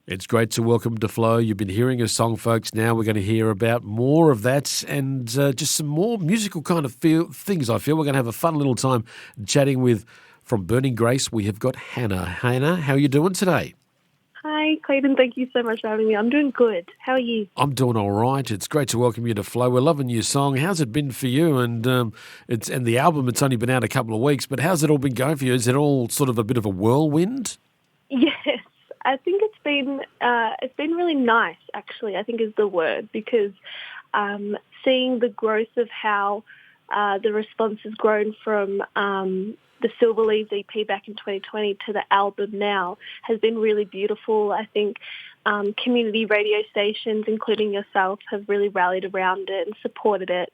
It's great to welcome to Flow. You've been hearing a song, folks. Now we're going to hear about more of that and just some more musical kind of things, I feel. We're going to have a fun little time chatting with, from Burning Grace, we have got Hannah. Hannah, how are you doing today? Hi, Clayton. Thank you so much for having me. I'm doing good. How are you? I'm doing all right. It's great to welcome you to Flow. We're loving your song. How's it been for you? And the album, it's only been out a couple of weeks, but how's it all been going for you? Is it all sort of a bit of a whirlwind? Yes, I think it's been really nice, actually, I think is the word, because seeing the growth of how the response has grown from the Silver Leaves EP back in 2020 to the album now has been really beautiful. I think community radio stations, including yourself, have really rallied around it and supported it.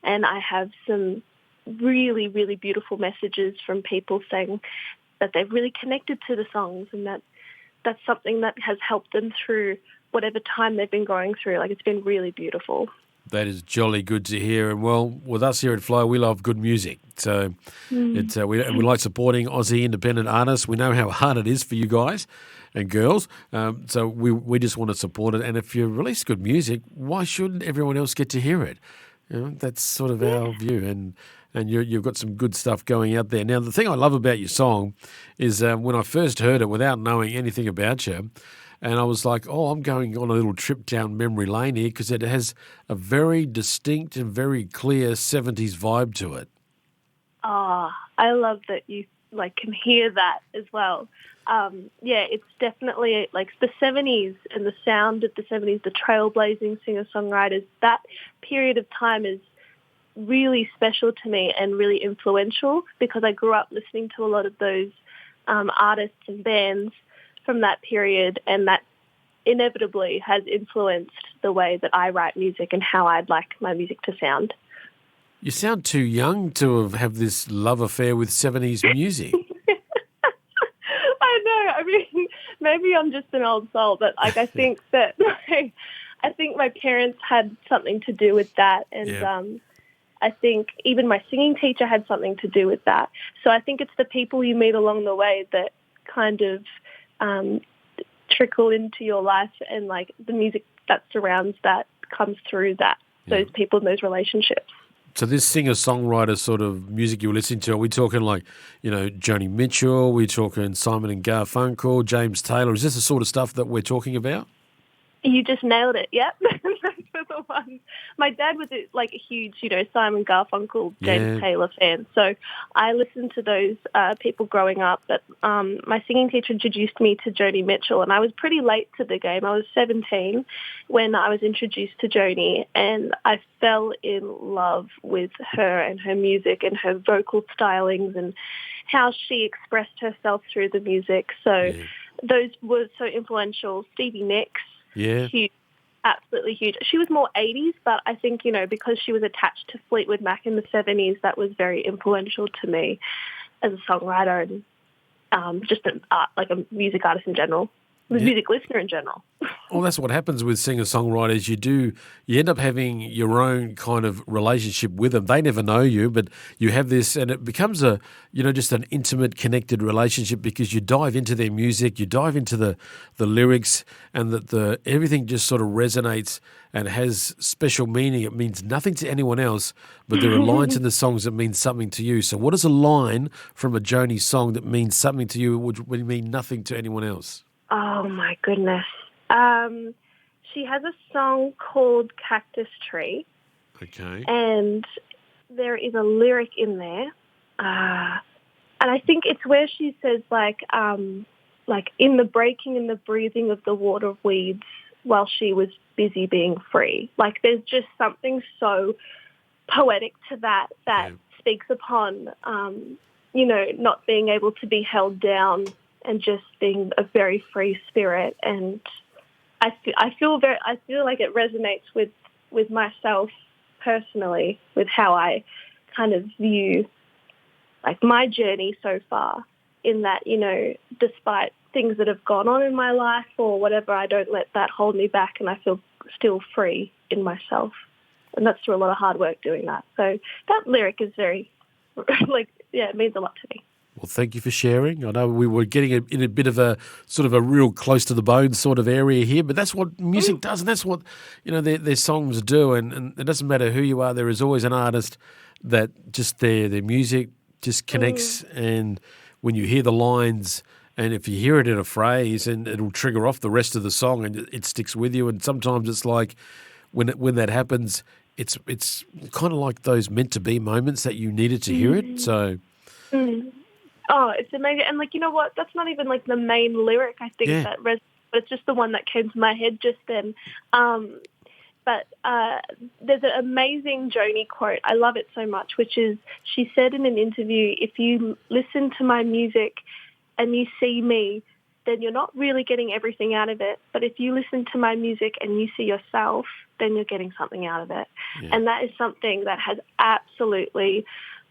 And I have some really, really beautiful messages from people saying that they've really connected to the songs and that's something that has helped them through whatever time they've been going through. Like, it's been really beautiful. That is jolly good to hear. And, well, with us here at Flow, we love good music. So we like supporting Aussie independent artists. We know how hard it is for you guys and girls. So we just want to support it. And if you release good music, why shouldn't everyone else get to hear it? You know, that's sort of our view. And you've got some good stuff going out there. Now, the thing I love about your song is when I first heard it without knowing anything about you, and I was like, I'm going on a little trip down memory lane here because it has a very distinct and very clear 70s vibe to it. I love that you can hear that as well. It's definitely like the 70s and the sound of the 70s, the trailblazing singer-songwriters. That period of time is really special to me and really influential because I grew up listening to a lot of those artists and bands from that period, and that inevitably has influenced the way that I write music and how I'd like my music to sound. You sound too young to have this love affair with 70s music. I know. I mean, maybe I'm just an old soul, but I think that I think my parents had something to do with that, and I think even my singing teacher had something to do with that. So I think it's the people you meet along the way that kind of trickle into your life, and like the music that surrounds that comes through that, those people and those relationships. So this singer-songwriter sort of music you're listening to, are we talking like, Joni Mitchell, we're talking Simon and Garfunkel, James Taylor? Is this the sort of stuff that we're talking about? You just nailed it. Yep. Those are the ones. My dad was like a huge, Simon Garfunkel, James Taylor fan. So I listened to those people growing up. But my singing teacher introduced me to Joni Mitchell, and I was pretty late to the game. I was 17 when I was introduced to Joni, and I fell in love with her and her music and her vocal stylings and how she expressed herself through the music. So those were so influential. Stevie Nicks. Yeah. Huge, absolutely huge. She was more 80s, but I think, because she was attached to Fleetwood Mac in the 70s, that was very influential to me as a songwriter and just a music artist in general, music listener in general. Well, that's what happens with singer-songwriters. You end up having your own kind of relationship with them. They never know you, but you have this, and it becomes just an intimate, connected relationship because you dive into their music, you dive into the lyrics, and the everything just sort of resonates and has special meaning. It means nothing to anyone else, but there are lines in the songs that mean something to you. So what is a line from a Joni song that means something to you which would mean nothing to anyone else? Oh, my goodness. She has a song called Cactus Tree. Okay. And there is a lyric in there. And I think it's where she says, in the breaking and the breathing of the water weeds while she was busy being free. Like, there's just something so poetic to that speaks upon, not being able to be held down and just being a very free spirit. And I feel like it resonates with myself personally, with how I kind of view like my journey so far, in that, despite things that have gone on in my life or whatever, I don't let that hold me back, and I feel still free in myself. And that's through a lot of hard work doing that. So that lyric is very, it means a lot to me. Well, thank you for sharing. I know we were getting in a bit of a sort of a real close to the bone sort of area here, but that's what music does, and that's what their songs do. And it doesn't matter who you are. There is always an artist that just their music just connects, and when you hear the lines, and if you hear it in a phrase, and it'll trigger off the rest of the song, and it sticks with you. And sometimes it's like when that happens, it's kind of like those meant to be moments that you needed to hear it. So. Oh, it's amazing. And, like, you know what? That's not even, like, the main lyric, I think, but it's just the one that came to my head just then. But there's an amazing Joni quote. I love it so much, which is, she said in an interview, if you listen to my music and you see me, then you're not really getting everything out of it. But if you listen to my music and you see yourself, then you're getting something out of it. Yeah. And that is something that has absolutely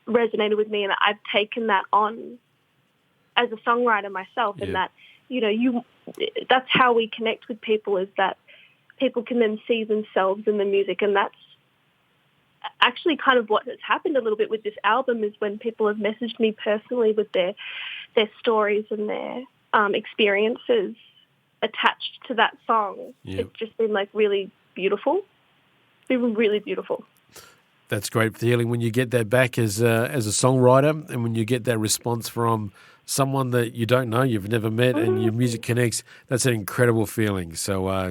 resonated with me, and I've taken that on as a songwriter myself, and that, that's how we connect with people, is that people can then see themselves in the music. And that's actually kind of what has happened a little bit with this album, is when people have messaged me personally with their stories and their experiences attached to that song. It's just been like really beautiful. It's been really beautiful. That's great feeling when you get that back as a songwriter, and when you get that response from someone that you don't know, you've never met, and your music connects. That's an incredible feeling. So,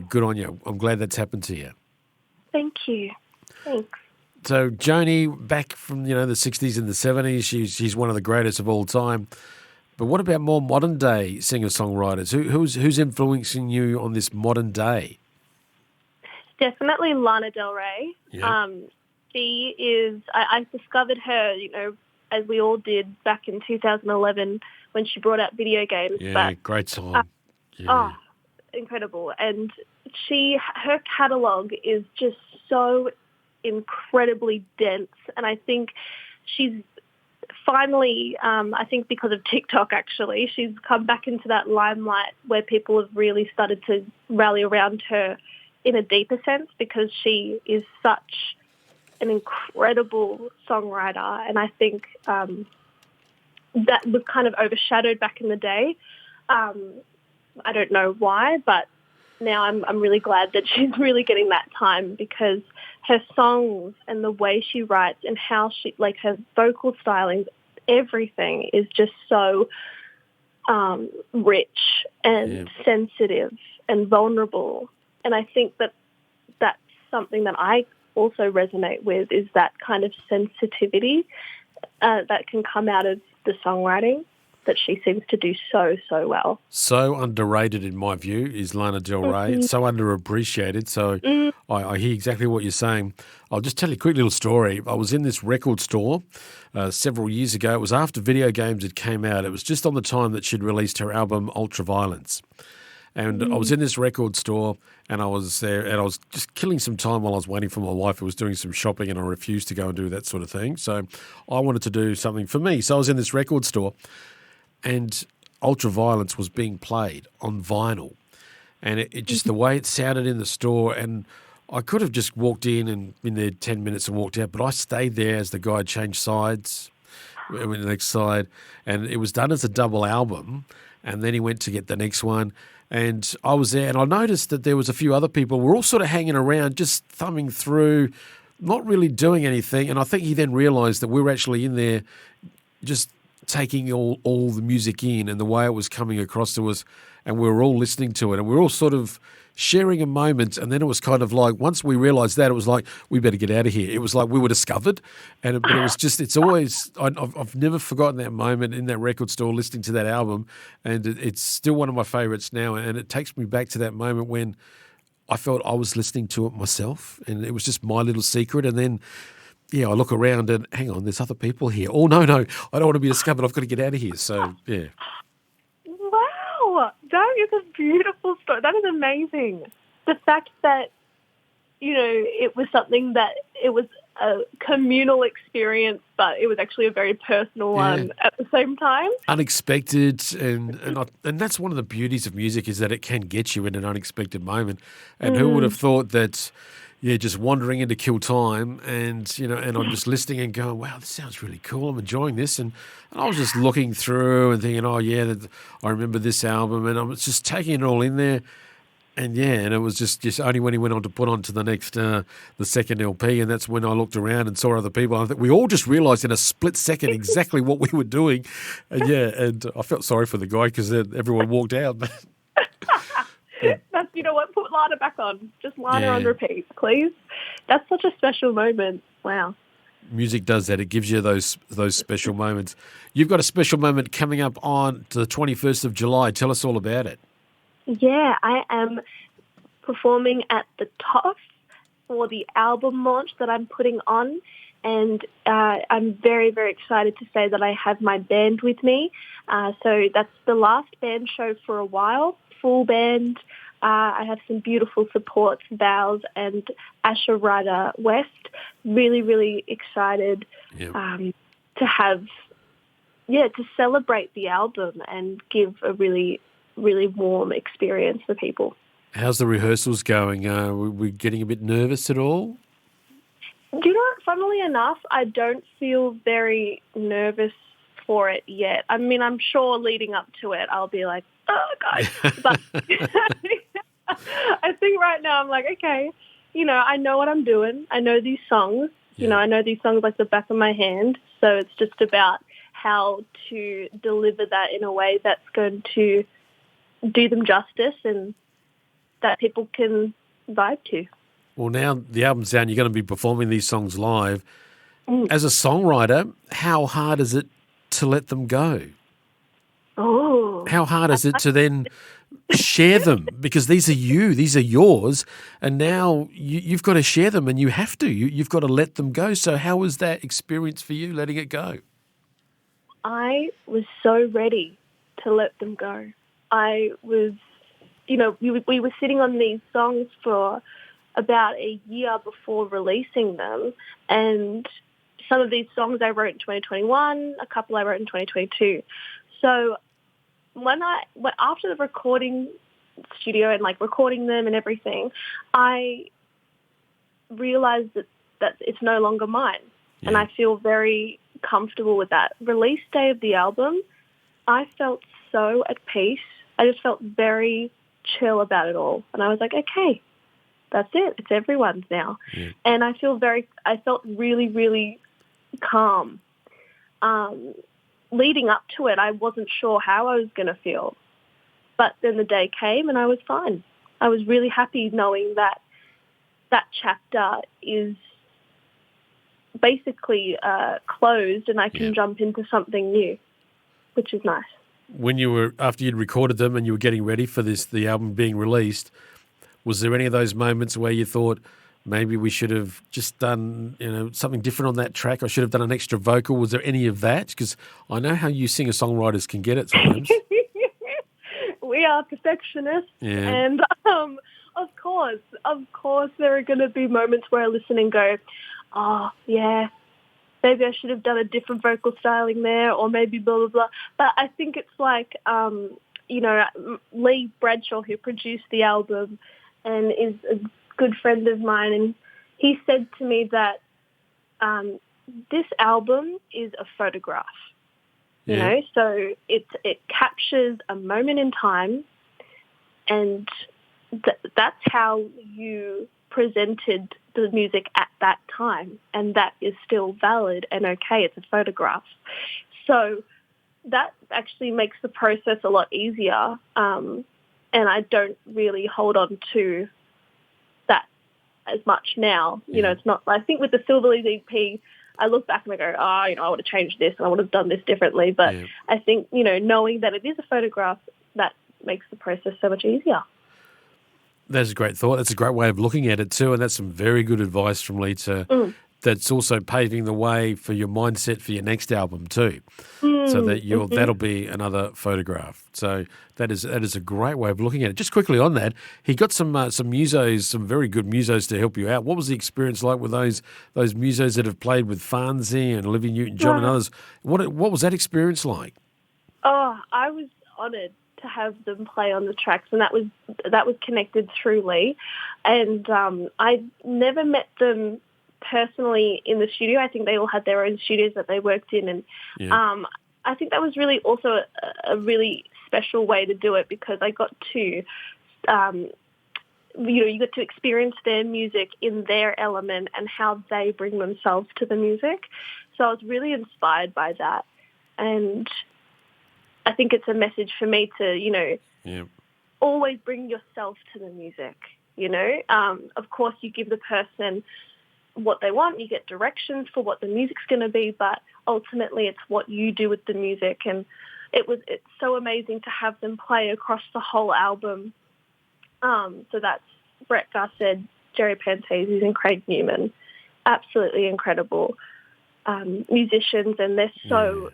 good on you. I'm glad that's happened to you. Thank you. Thanks. So, Joni, back from the 60s and the 70s, she's one of the greatest of all time. But what about more modern day singer-songwriters? Who's influencing you on this modern day? Definitely Lana Del Rey. Yeah. She is, I discovered her, as we all did back in 2011 when she brought out Video Games. Yeah, great song. Oh, incredible. And her catalogue is just so incredibly dense. And I think she's finally, I think because of TikTok actually, she's come back into that limelight where people have really started to rally around her in a deeper sense, because she is such an incredible songwriter. And I think that was kind of overshadowed back in the day. I don't know why, but now I'm really glad that she's really getting that time, because her songs and the way she writes and how she, like, her vocal stylings, everything is just so rich and sensitive and vulnerable. And I think that that's something that I also resonate with, is that kind of sensitivity that can come out of the songwriting that she seems to do so well. So underrated in my view is Lana Del Rey. It's so underappreciated. So I hear exactly what you're saying. I'll just tell you a quick little story. I was in this record store several years ago. It was after Video Games had came out. It was just on the time that she'd released her album Ultraviolence. And I was in this record store, and I was there, and I was just killing some time while I was waiting for my wife, who was doing some shopping, and I refused to go and do that sort of thing. So I wanted to do something for me. So I was in this record store, and Ultraviolence was being played on vinyl. And it just, the way it sounded in the store, and I could have just walked in and been there 10 minutes and walked out, but I stayed there as the guy changed sides, went to the next side, and it was done as a double album, and then he went to get the next one. And I was there, and I noticed that there was a few other people. We're all sort of hanging around, just thumbing through, not really doing anything. And I think he then realised that we were actually in there just taking all the music in and the way it was coming across to us, and we were all listening to it, and we were all sort of sharing a moment. And then it was kind of like, once we realised that, it was like, we better get out of here. It was like we were discovered. But it was just, it's always, I've never forgotten that moment in that record store listening to that album, and it's still one of my favourites now. And it takes me back to that moment when I felt I was listening to it myself, and it was just my little secret. And then, I look around and, hang on, there's other people here. Oh, no, I don't want to be discovered. I've got to get out of here. So, yeah. Wow, that is a beautiful story. That is amazing. The fact that, it was something that it was a communal experience, but it was actually a very personal one at the same time. Unexpected, and that's one of the beauties of music, is that it can get you in an unexpected moment. And who would have thought that? Yeah, just wandering into Kill Time, and I'm just listening and going, wow, this sounds really cool. I'm enjoying this, and I was just looking through and thinking, oh yeah, I remember this album, and I was just taking it all in there. And it was just only when he went on to put on to the next, the second LP, and that's when I looked around and saw other people. I think we all just realised in a split second exactly what we were doing. And I felt sorry for the guy because everyone walked out. That's, you know what, put Lana back on. Just Lana on repeat, please. That's such a special moment. Wow. Music does that. It gives you those special moments. You've got a special moment coming up on to the 21st of July. Tell us all about it. Yeah, I am performing at the TOF for the album launch that I'm putting on, and I'm very, very excited to say that I have my band with me. So that's the last band show for a while, full band. I have some beautiful supports, Vals and Asher Ryder West. Really, really excited to have, to celebrate the album and give a really, really warm experience for people. How's the rehearsals going? Were we getting a bit nervous at all? Do you know what? Funnily enough, I don't feel very nervous for it yet. I mean, I'm sure leading up to it, I'll be like, oh, guys. But I think right now I'm like, okay, I know what I'm doing. I know these songs. I know these songs like the back of my hand. So it's just about how to deliver that in a way that's going to do them justice and that people can vibe to. Well, now the album's down, you're going to be performing these songs live. As a songwriter, how hard is it to let them go? Oh. How hard is it to then share them? Because these are yours, and now you've got to share them, and you have to. You've got to let them go. So how was that experience for you, letting it go? I was so ready to let them go. I was, we were sitting on these songs for about a year before releasing them, and some of these songs I wrote in 2021, a couple I wrote in 2022. So after the recording studio and recording them and everything, I realized that it's no longer mine, and I feel very comfortable with that. Release day of the album, I felt so at peace. I just felt very chill about it all. And I was like, okay, that's it. It's everyone's now. Yeah. And I felt really, really calm. Leading up to it, I wasn't sure how I was going to feel. But then the day came and I was fine. I was really happy knowing that that chapter is basically closed and I can jump into something new, which is nice. After you'd recorded them and you were getting ready for the album being released, was there any of those moments where you thought maybe we should have just done something different on that track? I should have done an extra vocal. Was there any of that? Because I know how you singer-songwriters can get at times. We are perfectionists, and of course there are going to be moments where I listen and go, oh yeah, maybe I should have done a different vocal styling there, or maybe blah, blah, blah. But I think it's like, Lee Bradshaw, who produced the album and is a good friend of mine, and he said to me that this album is a photograph, so it captures a moment in time, and that's how you presented the music at that time, and that is still valid and okay. It's a photograph. So that actually makes the process a lot easier, and I don't really hold on to that as much now. It's not, I think with the Silver Leaves EP, I look back and I go, I would have changed this and I would have done this differently. But I think, knowing that it is a photograph, that makes the process so much easier. That's a great thought. That's a great way of looking at it too, and that's some very good advice from Lee to that's also paving the way for your mindset for your next album too. So that that'll be another photograph. So that is a great way of looking at it. Just quickly on that, he got some musos, some very good musos to help you out. What was the experience like with those musos that have played with Farnsey and Olivia Newton-John and others? What was that experience like? Oh, I was honoured to have them play on the tracks, and that was connected through Lee. And I never met them personally in the studio. I think they all had their own studios that they worked in, and I think that was really also a really special way to do it, because I got to, you got to experience their music in their element and how they bring themselves to the music. So I was really inspired by that, and I think it's a message for me to, always bring yourself to the music. Of course, you give the person what they want, you get directions for what the music's going to be, but ultimately it's what you do with the music. And it's so amazing to have them play across the whole album. So that's Brett Garsed, Jerry Pantases and Craig Newman. Absolutely incredible musicians, and they're so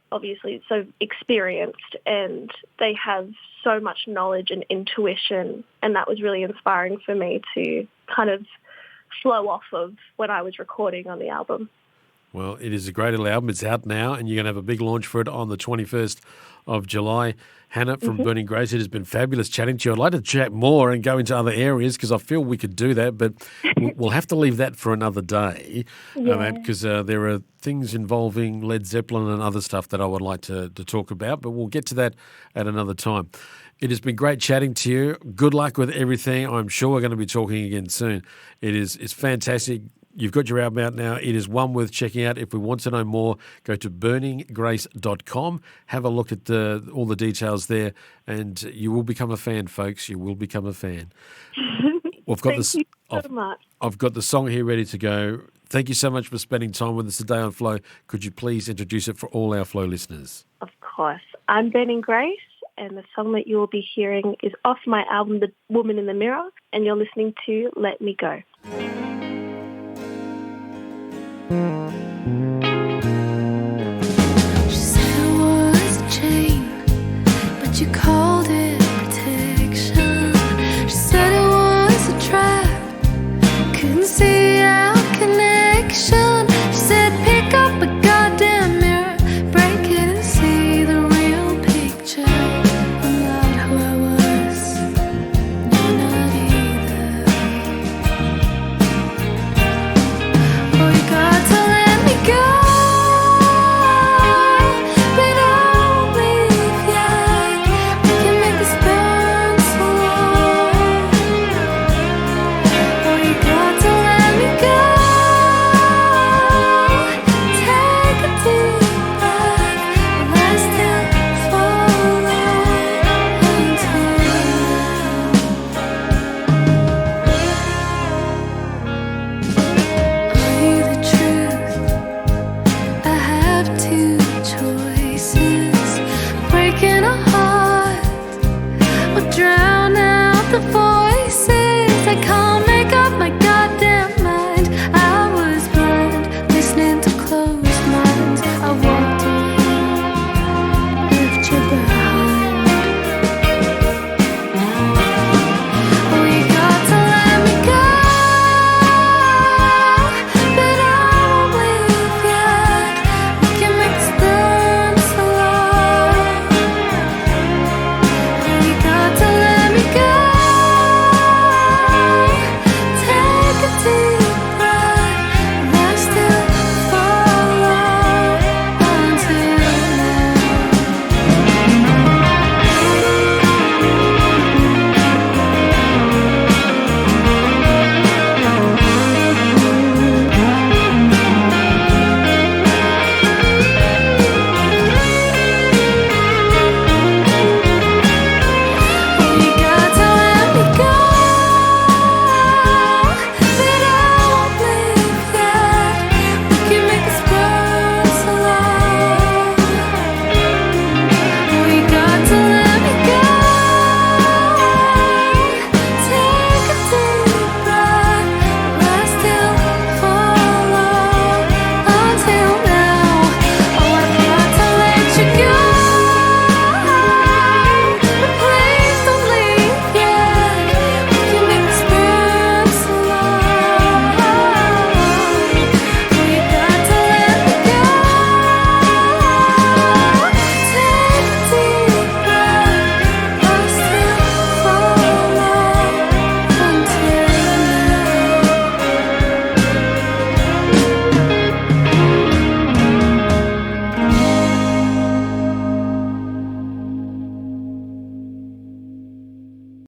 obviously so experienced, and they have so much knowledge and intuition, and that was really inspiring for me to kind of flow off of when I was recording on the album. Well, it is a great little album. It's out now, and you're going to have a big launch for it on the 21st of July. Hannah from Burning Grace, it has been fabulous chatting to you. I'd like to chat more and go into other areas, because I feel we could do that, but we'll have to leave that for another day, because there are things involving Led Zeppelin and other stuff that I would like to talk about, but we'll get to that at another time. It has been great chatting to you. Good luck with everything. I'm sure we're going to be talking again soon. It's fantastic. You've got your album out now. It is one worth checking out. If we want to know more, go to burninggrace.com. Have a look at all the details there, and you will become a fan, folks. You will become a fan. Thank you so much. I've got the song here ready to go. Thank you so much for spending time with us today on Flow. Could you please introduce it for all our Flow listeners? Of course. I'm Burning Grace, and the song that you will be hearing is off my album, The Woman in the Mirror, and you're listening to Let Me Go. She said it was a chain, but you called it protection. She said it was a trap, couldn't see our connection. She said pick up a goddamn mirror, break it and see the real picture. I'm not who I was, you're not either. Oh, you got to let me go, but I'll leave yet. We can make this burn slow. Oh, you got to let me go. Take a deep breath, let us still follow Are you the truth? I have two choices: breaking a heart or drown out the voice.